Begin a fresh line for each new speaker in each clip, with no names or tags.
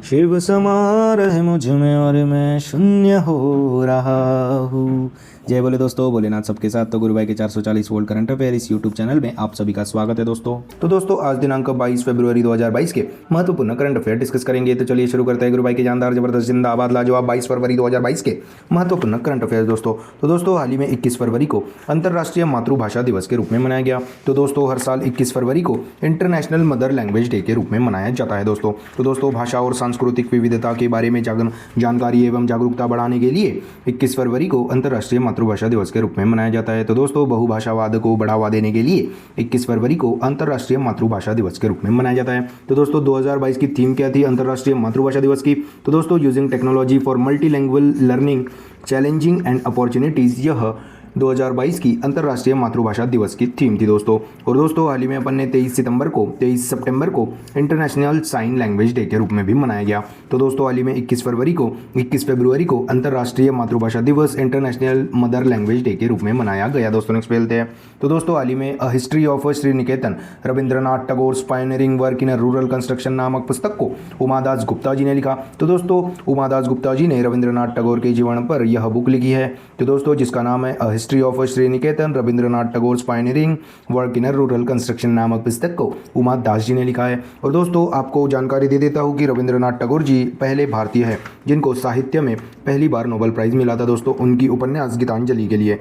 शिव समा रहे मुझ में और मैं शून्य हो रहा हूँ। जय बोले दोस्तों, भोलेनाथ सबके साथ। तो गुरु भाई के 440 वोल्ट करंट अफेयर इस यूट्यूब चैनल में आप सभी का स्वागत है दोस्तों। तो दोस्तों आज दिनांक 22 फरवरी 2022 के महत्वपूर्ण करंट अफेयर डिस्कस करेंगे। तो चलिए शुरू करते हैं गुरु भाई के जानदार जबरदस्त जिंदाबाद लाजवाब 22 फरवरी 2022 के महत्वपूर्ण करंट अफेयर दोस्तों। तो दोस्तों हाल ही में 21 फरवरी को अंतर्राष्ट्रीय मातृभाषा दिवस के रूप में मनाया गया। तो दोस्तों हर साल 21 फरवरी को इंटरनेशनल मदर लैंग्वेज डे के रूप में मनाया जाता है दोस्तों। तो दोस्तों भाषा और सांस्कृतिक विविधता के बारे में जानकारी एवं जागरूकता बढ़ाने के लिए 21 फरवरी को अंतर्राष्ट्रीय मातृभाषा दिवस के रूप में मनाया जाता है। तो दोस्तों बहुभाषावाद को बढ़ावा देने के लिए 21 फरवरी को अंतर्राष्ट्रीय मातृभाषा दिवस के रूप में मनाया जाता है। तो दोस्तों 2022 की थीम क्या थी अंतर्राष्ट्रीय मातृभाषा दिवस की? तो दोस्तों using technology for multilanguage learning challenging and opportunities, यह 2022 की अंतर्राष्ट्रीय मातृभाषा दिवस की थीम थी दोस्तों। और दोस्तों हाल ही में अपन ने 23 सितंबर को इंटरनेशनल साइन लैंग्वेज डे के रूप में भी मनाया गया। तो दोस्तों हाल ही में 21 फरवरी को अंतर्राष्ट्रीय मातृभाषा दिवस इंटरनेशनल मदर लैंग्वेज डे के रूप में मनाया गया दोस्तों। नेक्स्ट पे चलते हैं। तो दोस्तों हाल ही में a history of Shri Niketan Rabindranath Tagore pioneering work in rural construction नामक पुस्तक को उमादास गुप्ता जी ने लिखा। तो दोस्तों उमादास गुप्ता जी ने रविंद्रनाथ टैगोर के जीवन पर यह बुक लिखी है। तो दोस्तों जिसका नाम है अ history of Shri Niketan Rabindranath Tagore pioneering work in rural construction नामक पुस्तक को उमा दास जी ने लिखा है। और दोस्तों आपको जानकारी दे देता हूँ कि रविंद्रनाथ टैगोर जी पहले भारतीय हैं जिनको साहित्य में पहली बार नोबेल प्राइज मिला था दोस्तों, उनकी उपन्यास गीतांजलि के लिए।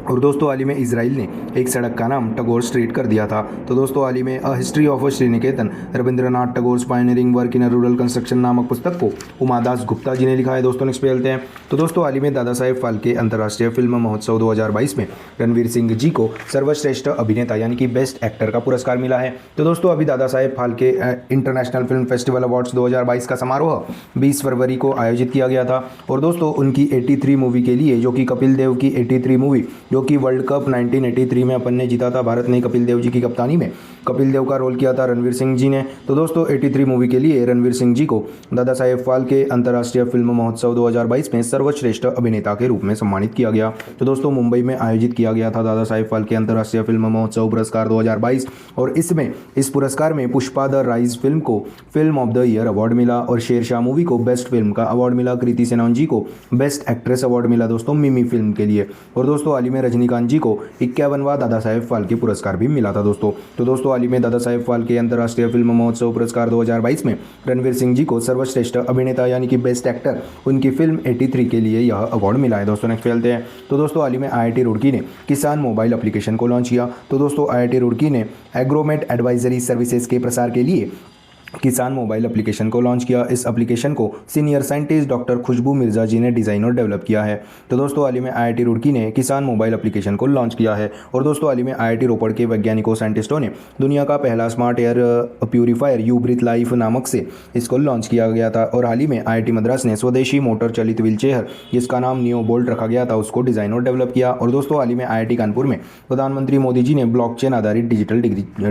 और दोस्तों हाल ही में इसराइल ने एक सड़क का नाम टैगोर स्ट्रीट कर दिया था। तो दोस्तों हाल ही में a history of Shri Niketan Rabindranath Tagore pioneering work in rural construction नामक पुस्तक को उमादास गुप्ता जी ने लिखा है दोस्तों। नेक्स्ट पे चलते हैं। तो दोस्तों हाल ही में दादा साहेब फाल्के अंतर्राष्ट्रीय फिल्म महोत्सव 2022 में रणवीर सिंह जी को सर्वश्रेष्ठ अभिनेता यानी कि बेस्ट एक्टर का पुरस्कार मिला है। तो दोस्तों अभी Dada Saheb Phalke international film festival awards 2022 का समारोह 20 फरवरी को आयोजित किया गया था। और दोस्तों उनकी 83 मूवी के लिए, जो कि कपिल देव की 83 मूवी, जो कि वर्ल्ड कप 1983 में अपन ने जीता था, भारत ने कपिल देव जी की कप्तानी में कपिल देव का रोल किया था रणवीर सिंह जी ने। तो दोस्तों 83 मूवी के लिए रणवीर सिंह जी को दादा साहेब फाल्के अंतर्राष्ट्रीय फिल्म महोत्सव 2022 में सर्वश्रेष्ठ अभिनेता के रूप में सम्मानित किया गया। तो दोस्तों मुंबई में आयोजित किया गया था दादा साहेब फाल्के अंतर्राष्ट्रीय फिल्म महोत्सव पुरस्कार 2022। और इस पुरस्कार में पुष्पा द राइज फिल्म को film of the year award मिला और शेरशाह मूवी को बेस्ट फिल्म का अवार्ड मिला। कृति सेनन जी को बेस्ट एक्ट्रेस अवार्ड मिला दोस्तों मिमी फिल्म के लिए। और दोस्तों हाल ही में रजनीकांत जी को 51वां दादा साहेब फाल्के पुरस्कार भी मिला था दोस्तों। तो दोस्तों हाल ही में दादा साहेब फाल्के अंतर्राष्ट्रीय फिल्म महोत्सव पुरस्कार 2022 में रणवीर सिंह जी को सर्वश्रेष्ठ अभिनेता यानी कि बेस्ट एक्टर उनकी फिल्म 83 के लिए यह अवार्ड मिला है दोस्तों। नेक्स्ट चलते हैं। तो दोस्तों हाल ही में IIT रुड़की ने किसान मोबाइल एप्लीकेशन को लॉन्च किया। तो दोस्तों IIT रुड़की ने एग्रोमेट एडवाइजरी सर्विसेज के प्रसार के लिए किसान मोबाइल एप्लीकेशन को लॉन्च किया। इस एप्लीकेशन को सीनियर साइंटिस्ट डॉक्टर खुशबू मिर्जा जी ने डिज़ाइन और डेवलप किया है। तो दोस्तों हाल ही में IIT रुड़की ने किसान मोबाइल एप्लीकेशन को लॉन्च किया है। और दोस्तों हाल ही में IIT रोपड़ के वैज्ञानिकों साइंटिस्टों ने दुनिया का पहला smart air purifier you breathe life नामक से इसको लॉन्च किया गया था। और हाल ही में IIT मद्रास ने स्वदेशी मोटर चलित व्हीलचेयर जिसका नाम नियो बोल्ट रखा गया था उसको डिज़ाइन और डेवलप किया। और दोस्तों हाल ही में IIT कानपुर में प्रधानमंत्री मोदी जी ने ब्लॉकचेन आधारित डिजिटल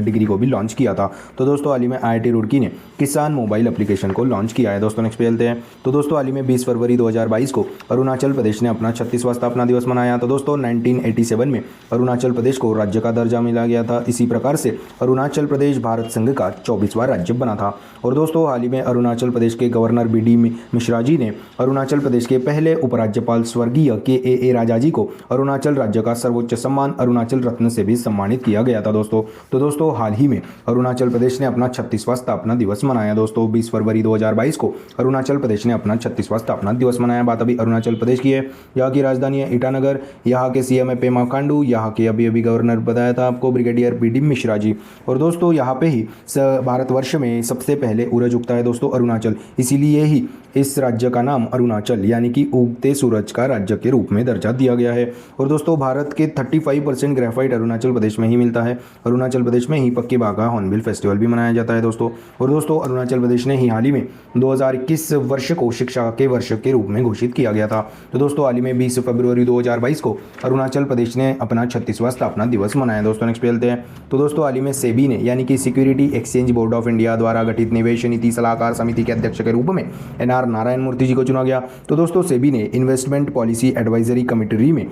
डिग्री को भी लॉन्च किया था। तो दोस्तों हाल ही में IIT रुड़की ने किसान मोबाइल एप्लीकेशन को लॉन्च किया है दोस्तों। नेक्स्ट पे चलते हैं। तो दोस्तों हाल ही में 20 फरवरी 2022 को अरुणाचल प्रदेश ने अपना 36वां स्थापना दिवस मनाया। तो दोस्तों 1987 में अरुणाचल प्रदेश को राज्य का दर्जा मिला गया था। इसी प्रकार से अरुणाचल प्रदेश भारत संघ का 24वां राज्य बना था। और दोस्तों हाल ही में अरुणाचल प्रदेश के गवर्नर BD मिश्रा जी ने अरुणाचल प्रदेश के पहले उपराज्यपाल स्वर्गीय KAA राजा जी को अरुणाचल राज्य का सर्वोच्च सम्मान अरुणाचल रत्न से भी सम्मानित किया गया था दोस्तों। तो दोस्तों हाल ही में अरुणाचल प्रदेश ने अपना 36वां स्थापना दिवस मनाया दोस्तों। 20 फरवरी 2022 को अरुणाचल प्रदेश ने अपना 36वां स्थापना दिवस मनाया। बात अभी अरुणाचल प्रदेश की है। यहाँ की राजधानी है ईटानगर। यहाँ के CM है पेमा खांडू। यहाँ के अभी गवर्नर बताया था आपको ब्रिगेडियर BD मिश्रा जी। और दोस्तों यहाँ पे ही भारतवर्ष में सबसे पहले सूरज उगता है दोस्तों अरुणाचल, इसीलिए ही इस राज्य का नाम अरुणाचल यानी कि उगते सूरज का राज्य के रूप में दर्जा दिया गया है। और दोस्तों भारत के 35% ग्रेफाइट अरुणाचल प्रदेश में ही मिलता है। अरुणाचल प्रदेश में ही पक्के बाघा हॉर्नबिल फेस्टिवल भी मनाया जाता है दोस्तों। और दोस्तों अरुणाचल प्रदेश ने ही हाल ही में 2021 वर्ष को शिक्षा के वर्ष के रूप में घोषित किया गया था। तो दोस्तों हाल ही में 20 फरवरी 2022 को अरुणाचल प्रदेश ने अपना 36वां स्थापना दिवस मनाया दोस्तों। नेक्स्ट पे चलते हैं। तो दोस्तों हाल ही में सेबी ने यानी कि security exchange board of India द्वारा गठित निवेश नीति सलाहकार समिति के अध्यक्ष के रूप में NR नारायण मूर्ति जी को चुना गया। तो दोस्तों सेबी ने इन्वेस्टमेंट पॉलिसी एडवाइजरी कमेटी में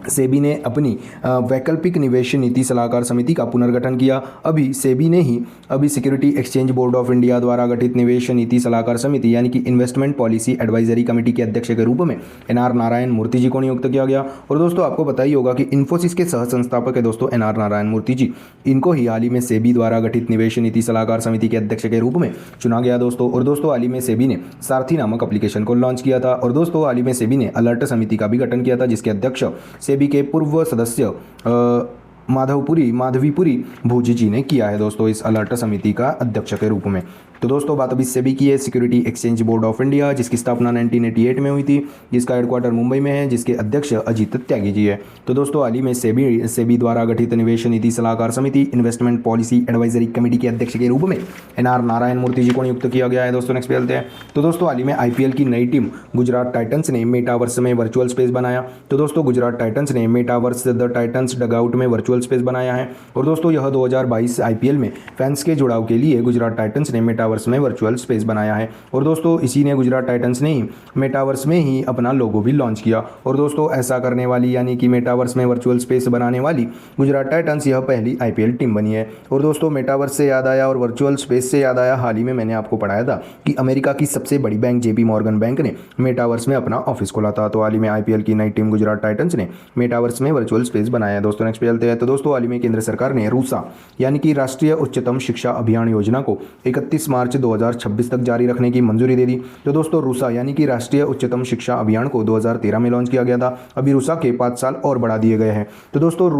सेबी ने अपनी वैकल्पिक निवेश नीति सलाहकार समिति का पुनर्गठन किया। अभी सेबी ने ही अभी security exchange board of India द्वारा गठित निवेश नीति सलाहकार समिति यानी कि इन्वेस्टमेंट पॉलिसी एडवाइजरी कमेटी के अध्यक्ष के रूप में एनआर नारायण मूर्ति जी को नियुक्त किया गया। और दोस्तों आपको पता ही होगा कि इन्फोसिस के सह संस्थापक है दोस्तों एनआर नारायण मूर्ति जी। इनको ही हाल ही में सेबी द्वारा गठित निवेश नीति सलाहकार समिति के अध्यक्ष के रूप में चुना गया दोस्तों। और दोस्तों हाल ही में सेबी ने सारथी नामक एप्लीकेशन को लॉन्च किया था। और दोस्तों हाल ही में सेबी ने अलर्ट समिति का भी गठन किया था, जिसके अध्यक्ष सेबी के पूर्व सदस्य माधवीपुरी भूजी जी ने किया है दोस्तों इस अलर्ट समिति का अध्यक्ष के रूप में। तो दोस्तों बात अभी सेबी की है, security exchange board of India, जिसकी स्थापना 1988 में हुई थी, जिसका हेडक्वार्टर मुंबई में है, जिसके अध्यक्ष अजीत त्यागी जी है। तो दोस्तों हाल ही में सेबी द्वारा गठित निवेश नीति सलाहकार समिति इन्वेस्टमेंट पॉलिसी एडवाइजरी कमेटी के अध्यक्ष के रूप में एनआर नारायण मूर्ति जी को नियुक्त किया गया है दोस्तों। नेक्स्ट पे चलते हैं। तो दोस्तों हाल ही में आईपीएल की नई टीम गुजरात टाइटंस ने मेटावर्स में वर्चुअल स्पेस बनाया। तो दोस्तों गुजरात टाइटंस ने मेटावर्स द टाइटंस डगआउट में वर्चुअल स्पेस बनाया है। और दोस्तों यह 2022 आईपीएल में फैंस के जुड़ाव के लिए गुजरात टाइटंस ने मेटावर्स में वर्चुअल स्पेस बनाया है। और दोस्तों इसी ने गुजरात टाइटंस ने ही मेटावर्स में ही अपना लोगो भी लॉन्च किया। और दोस्तों ऐसा करने वाली यानी कि मेटावर्स में वर्चुअल स्पेस बनाने वाली गुजरात टाइटंस यह पहली आईपीएल टीम बनी है। और दोस्तों मेटावर्स से याद आया और वर्चुअल स्पेस से याद आया, हाल ही में मैंने आपको पढ़ाया था कि अमेरिका की सबसे बड़ी बैंक जेपी मॉर्गन बैंक ने मेटावर्स में अपना ऑफिस खोला था। तो हाल ही में आईपीएल की नई टीम गुजरात टाइटंस ने मेटावर्स में वर्चुअल स्पेस बनाया है दोस्तों। नेक्स्ट पे चलते हैं। तो दोस्तों हाल ही में केंद्र सरकार ने रूसा यानी कि राष्ट्रीय उच्चतम शिक्षा अभियान योजना को 31 मार्च 2026 तक जारी रखने की मंजूरी दे दी। तो दोस्तों रूसा यानी कि राष्ट्रीय उच्चतम शिक्षा अभियान को 2013 में लॉन्च किया गया था। अभी रूसा के 5 साल और बढ़ा दिए गए हैं। तो दोस्तों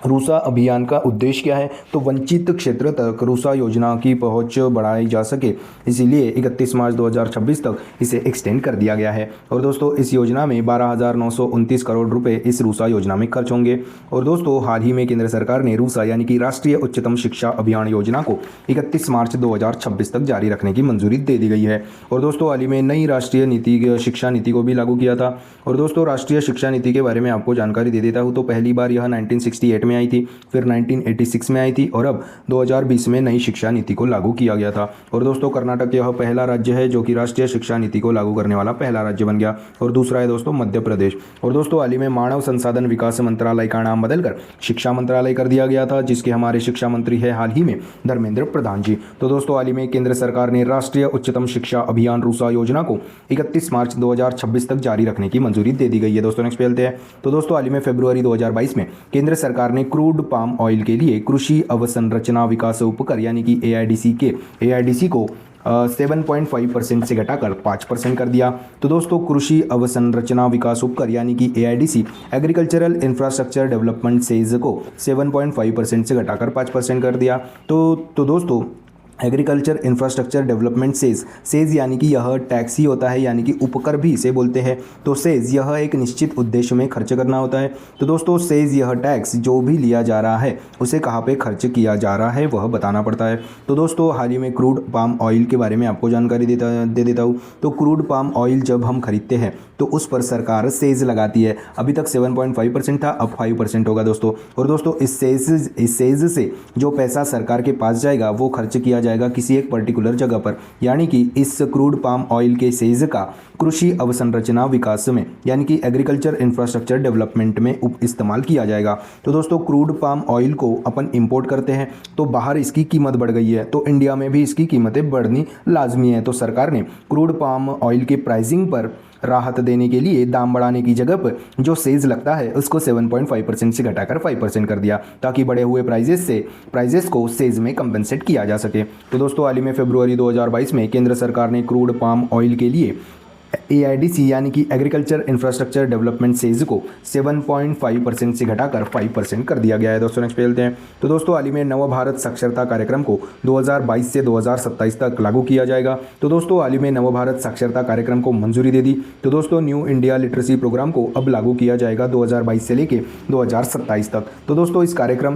रूसा अभियान का उद्देश्य क्या है, तो वंचित क्षेत्र तक रूसा योजना की पहुंच बढ़ाई जा सके, इसीलिए 31 मार्च 2026 तक इसे एक्सटेंड कर दिया गया है। और दोस्तों इस योजना में 12,929 करोड़ रुपए इस रूसा योजना में खर्च होंगे। और दोस्तों हाल ही में केंद्र सरकार ने रूसा यानी कि राष्ट्रीय उच्चतम शिक्षा अभियान योजना को 31 मार्च 2026 तक जारी रखने की मंजूरी दे दी गई है। और दोस्तों हाल ही में नई राष्ट्रीय शिक्षा नीति को भी लागू किया था। और दोस्तों राष्ट्रीय शिक्षा नीति के बारे में आपको जानकारी दे देता हूँ। तो पहली बार यह 1968 में आई थी, फिर 1986 में आई थी और अब 2020 में नई शिक्षा नीति को लागू किया गया था। और दोस्तों कर्नाटक यह पहला राज्य है जो कि राष्ट्रीय शिक्षा नीति को लागू करने वाला पहला राज्य बन गया। और दूसरा है दोस्तों मध्य प्रदेश। और दोस्तों हाल ही में मानव संसाधन विकास मंत्रालय का नाम बदलकर शिक्षा मंत्रालय कर दिया गया था, जिसके हमारे शिक्षा मंत्री है हाल ही में धर्मेंद्र प्रधान जी। तो दोस्तों हाल ही में केंद्र सरकार ने राष्ट्रीय उच्चतम शिक्षा अभियान रूसा योजना को 31 मार्च 2026 तक जारी रखने की मंजूरी दे दी गई है दोस्तों। नेक्स्ट पे चलते हैं। तो दोस्तों हाल ही में फरवरी 2022 में केंद्र सरकार ने क्रूड पाम ऑयल के लिए कृषि अवसंरचना विकास उपकर यानी कि एआईडीसी को 7.5% से घटाकर 5% कर दिया। तो दोस्तों कृषि अवसंरचना विकास उपकर यानी कि AIDC agricultural infrastructure development says को 7.5% से घटाकर 5% कर दिया। तो दोस्तों एग्रीकल्चर इंफ्रास्ट्रक्चर डेवलपमेंट सेज यानी कि यह टैक्स ही होता है, यानी कि उपकर भी इसे बोलते हैं। तो सेज यह एक निश्चित उद्देश्य में खर्च करना होता है। तो दोस्तों सेज यह टैक्स जो भी लिया जा रहा है उसे कहाँ पे खर्च किया जा रहा है वह बताना पड़ता है। तो दोस्तों हाल ही में क्रूड पाम ऑयल के बारे में आपको जानकारी दे देता हूँ। तो क्रूड पाम ऑयल जब हम खरीदते हैं तो उस पर सरकार सेज लगाती है। अभी तक 7.5% था, अब 5% होगा दोस्तों। और दोस्तों इस सेज से जो पैसा सरकार के पास जाएगा वो खर्च किया जाएगा किसी एक पर्टिकुलर जगह पर, यानी कि इस क्रूड पाम ऑयल के सेज का कृषि अवसंरचना विकास में यानी कि एग्रीकल्चर इंफ्रास्ट्रक्चर डेवलपमेंट में इस्तेमाल किया जाएगा। तो दोस्तों क्रूड पाम ऑयल को अपन इंपोर्ट करते हैं तो बाहर इसकी कीमत बढ़ गई है, तो इंडिया में भी इसकी कीमतें बढ़नी लाजमी है। तो सरकार ने क्रूड पाम ऑयल के प्राइसिंग पर राहत देने के लिए दाम बढ़ाने की जगह पर जो सेज लगता है उसको 7.5% से घटाकर 5% कर दिया, ताकि बढ़े हुए प्राइजेस को सेज में कंपनसेट किया जा सके। तो दोस्तों हाल ही में फरवरी 2022 में केंद्र सरकार ने क्रूड पाम ऑयल के लिए एआईडीसी यानी कि एग्रीकल्चर इंफ्रास्ट्रक्चर डेवलपमेंट सेज को 7.5% से घटाकर 5% कर दिया गया है दोस्तों। नेक्स्ट पे चलते हैं। तो दोस्तों हाल ही में नव भारत साक्षरता कार्यक्रम को 2022 से 2027 तक लागू किया जाएगा। तो दोस्तों हाल ही में नव भारत साक्षरता कार्यक्रम को मंजूरी दे दी। तो दोस्तों न्यू इंडिया लिटरेसी प्रोग्राम को अब लागू किया जाएगा 2022 से लेकर 2027 तक। तो दोस्तों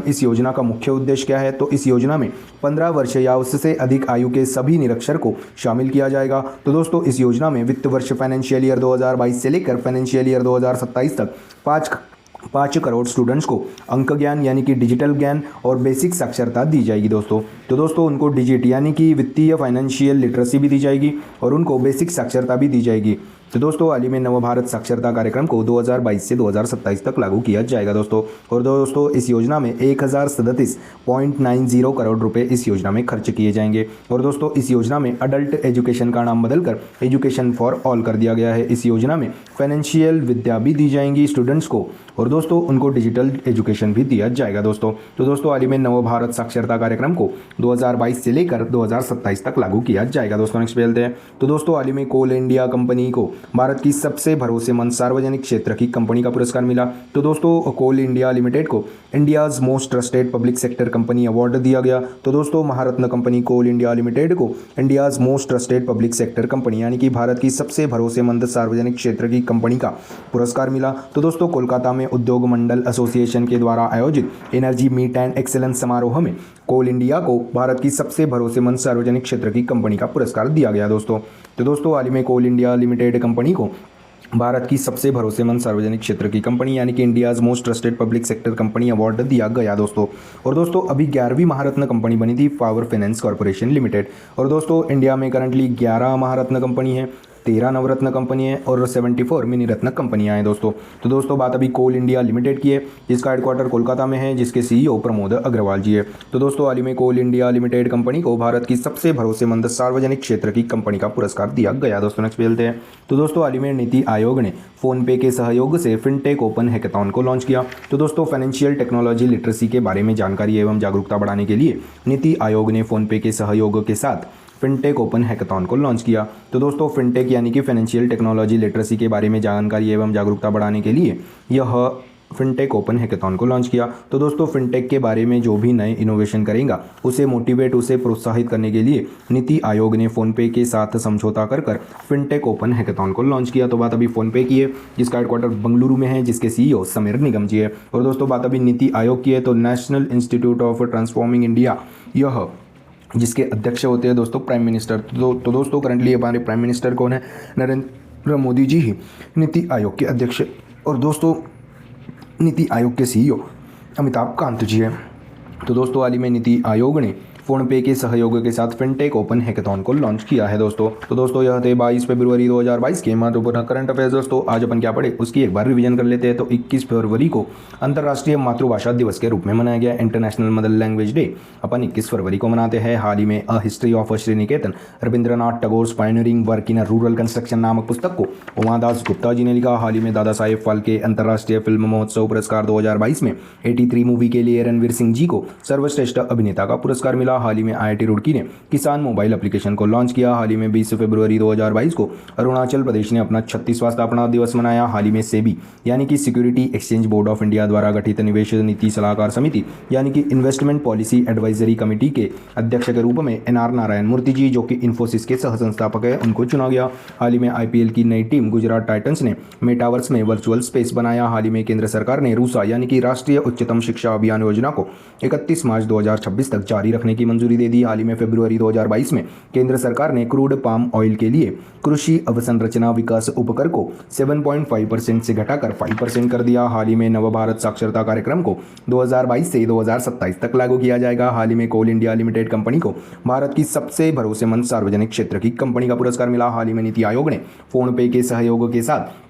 इस योजना का मुख्य उद्देश्य क्या है, तो इस योजना में 15 वर्ष या उससे अधिक आयु के सभी निरक्षर को शामिल किया जाएगा। तो दोस्तों इस योजना में वित्त वर्ष फाइनेंशियल ईयर 2022 से लेकर फाइनेंशियल ईयर 2027 तक 5 करोड़ स्टूडेंट्स को अंक ज्ञान यानी कि डिजिटल ज्ञान और बेसिक साक्षरता दी जाएगी दोस्तों। तो दोस्तों उनको डिजिट यानी कि वित्तीय फाइनेंशियल लिटरेसी भी दी जाएगी और उनको बेसिक साक्षरता भी दी जाएगी। तो दोस्तों हाल ही में नव भारत साक्षरता कार्यक्रम को 2022 से 2027 तक लागू किया जाएगा दोस्तों। और दोस्तों इस योजना में 1037.90 करोड़ रुपए इस योजना में खर्च किए जाएंगे। और दोस्तों इस योजना में अडल्ट एजुकेशन का नाम बदलकर एजुकेशन फॉर ऑल कर दिया गया है। इस योजना में फाइनेंशियल विद्या भी दी जाएंगी स्टूडेंट्स को, और दोस्तों उनको डिजिटल एजुकेशन भी दिया जाएगा दोस्तों। तो दोस्तों हाल ही में नव भारत साक्षरता कार्यक्रम को 2022 से लेकर 2027 तक लागू किया जाएगा दोस्तों। नेक्स्ट पे चलते हैं। तो दोस्तों हाल ही में कोल इंडिया कंपनी को भारत की सबसे भरोसेमंद सार्वजनिक क्षेत्र की कंपनी का पुरस्कार मिला। तो दोस्तों कोल इंडिया लिमिटेड को India's most trusted public sector company award दिया गया। तो दोस्तों महारत्न कंपनी कोल इंडिया लिमिटेड को India's most trusted public sector company यानी कि भारत की सबसे भरोसेमंद सार्वजनिक क्षेत्र की कंपनी का पुरस्कार मिला। तो दोस्तों कोलकाता में उद्योग मंडल एसोसिएशन के द्वारा आयोजित एनर्जी मीट एंड एक्सेलेंस समारोह में कोल इंडिया को भारत की सबसे भरोसेमंद सार्वजनिक क्षेत्र की कंपनी का पुरस्कार दिया गया दोस्तों। तो दोस्तों हाल ही में कोल इंडिया लिमिटेड कंपनी को भारत की सबसे भरोसेमंद सार्वजनिक क्षेत्र की कंपनी यानी कि India's most trusted public sector company award दिया गया दोस्तों। और दोस्तों अभी 11वीं महारत्न कंपनी बनी थी पावर फाइनेंस कॉर्पोरेशन लिमिटेड। और दोस्तों इंडिया में करंटली 11 महारत्न कंपनी है, 13 नवरत्न कंपनी है और 74 मिनी रत्न कंपनियां हैं दोस्तों। तो दोस्तों बात अभी कोल इंडिया लिमिटेड की है, जिसका हेडक्वार्टर कोलकाता में है, जिसके सीईओ प्रमोद अग्रवाल जी है। तो दोस्तों हाल ही में कोल इंडिया लिमिटेड कंपनी को भारत की सबसे भरोसेमंद सार्वजनिक क्षेत्र की कंपनी का पुरस्कार दिया गया दोस्तों। नेक्स्ट पे चलते हैं। तो दोस्तों हाल ही में नीति आयोग ने फोनपे के सहयोग से फिनटेक ओपन हैकेथॉन को लॉन्च किया। तो दोस्तों फाइनेंशियल टेक्नोलॉजी लिटरेसी के बारे में जानकारी एवं जागरूकता बढ़ाने के लिए नीति आयोग ने फोनपे के सहयोग के साथ फिनटेक ओपन हैकेथॉन को लॉन्च किया। तो दोस्तों फिनटेक यानी कि फाइनेंशियल टेक्नोलॉजी लिटरेसी के बारे में जानकारी एवं जागरूकता बढ़ाने के लिए यह फिनटेक ओपन हैकेथॉन को लॉन्च किया। तो दोस्तों फिनटेक के बारे में जो भी नए इनोवेशन करेगा उसे मोटिवेट, उसे प्रोत्साहित करने के लिए नीति आयोग ने फोनपे के साथ समझौता कर फिनटेक ओपन हैकेथॉन को लॉन्च किया। तो बात अभी फोनपे की है, जिसका हेडक्वार्टर बंगलुरु में है, जिसके सीईओ समीर निगम जी है। और दोस्तों बात अभी नीति आयोग की है, तो national institute of transforming India, यह जिसके अध्यक्ष होते हैं दोस्तों प्राइम मिनिस्टर। तो दोस्तों करंटली हमारे प्राइम मिनिस्टर कौन है? नरेंद्र मोदी जी ही नीति आयोग के अध्यक्ष। और दोस्तों नीति आयोग के सीईओ अमिताभ कांत जी हैं। तो दोस्तों हाल ही में नीति आयोग ने फोनपे के सहयोग के साथ फिनटेक ओपन हैकेथॉन को लॉन्च किया है दोस्तों। तो दोस्तों यह थे 22 फरवरी 2022 के महत्वपूर्ण करंट अफेयर्स दोस्तों। आज अपन क्या पढ़े उसकी एक बार रिवीजन कर लेते हैं। तो 21 फरवरी को अंतर्राष्ट्रीय मातृभाषा दिवस के रूप में मनाया गया, इंटरनेशनल मदर लैंग्वेज डे अपन 21 फरवरी को मनाते हैं। हाल ही में a history of Sriniketan Rabindranath Tagore pioneering work in rural construction नामक पुस्तक को उमादास गुप्ता जी ने लिखा। हाल ही में दादा साहेब फाल्के अंतर्राष्ट्रीय फिल्म महोत्सव पुरस्कार 2022 में 83 मूवी के लिए रणवीर सिंह जी को सर्वश्रेष्ठ अभिनेता का पुरस्कार मिला। हाल ही में IIT रुड़की ने किसान मोबाइल एप्लीकेशन को लॉन्च किया। हाल ही में 20 फरवरी 2022 को अरुणाचल प्रदेश ने अपना 36वां स्थापना दिवस मनाया। हाल ही में सेबी यानी कि security exchange board of India द्वारा गठित निवेश नीति सलाहकार समिति यानी कि इन्वेस्टमेंट पॉलिसी एडवाइजरी कमेटी के अध्यक्ष के रूप में NR नारायण मूर्ति जी, जो कि इन्फोसिस के सह संस्थापक है, उनको चुना गया। हाल ही में IPL की नई टीम गुजरात टाइटंस ने मेटावर्स में वर्चुअल स्पेस बनाया। हाल ही में केंद्र सरकार ने रूसा यानी कि राष्ट्रीय उच्चतम शिक्षा अभियान योजना को 31 मार्च 2026 तक जारी रखने की मंजूरी दे दी। हाल ही में फरवरी 2022 में केंद्र सरकार ने क्रूड पाम ऑयल के लिए कृषि अवसंरचना विकास उपकर को 7.5% से घटाकर 5% कर दिया। हाल ही में नव भारत साक्षरता कार्यक्रम को 2022 से 2027 तक लागू किया जाएगा। हाल ही में कोल इंडिया लिमिटेड कंपनी को भारत की सबसे भरोसेमंद सार्वजनिक क्षेत्र की कंपनी का पुरस्कार मिला। हाल ही में नीति आयोग ने फोनपे के सहयोग के साथ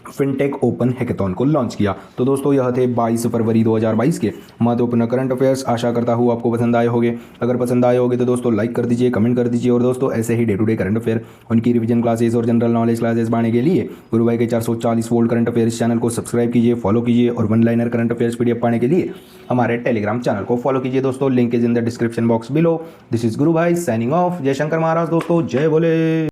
फिनटेक ओपन हैकेथॉन को लॉन्च किया। तो दोस्तों यह थे 22 फरवरी 2022 के महत्वपूर्ण करंट अफेयर्स। आशा करता हूँ आपको पसंद आए होंगे। अगर पसंद आए होंगे तो दोस्तों लाइक कर दीजिए, कमेंट कर दीजिए। और दोस्तों ऐसे ही day to day current affair, उनकी रिवीजन क्लासेस और जनरल नॉलेज क्लासेस पाने के लिए गुरु भाई के 440 वोल्ट करंट अफेयर्स चैनल को सब्सक्राइब कीजिए, फॉलो कीजिए। और one liner current affairs PDF पाने के लिए हमारे टेलीग्राम चैनल को फॉलो कीजिए दोस्तों। Link is in the description box below. This is गुरु भाई साइनिंग ऑफ। जय शंकर महाराज दोस्तों, जय भोले।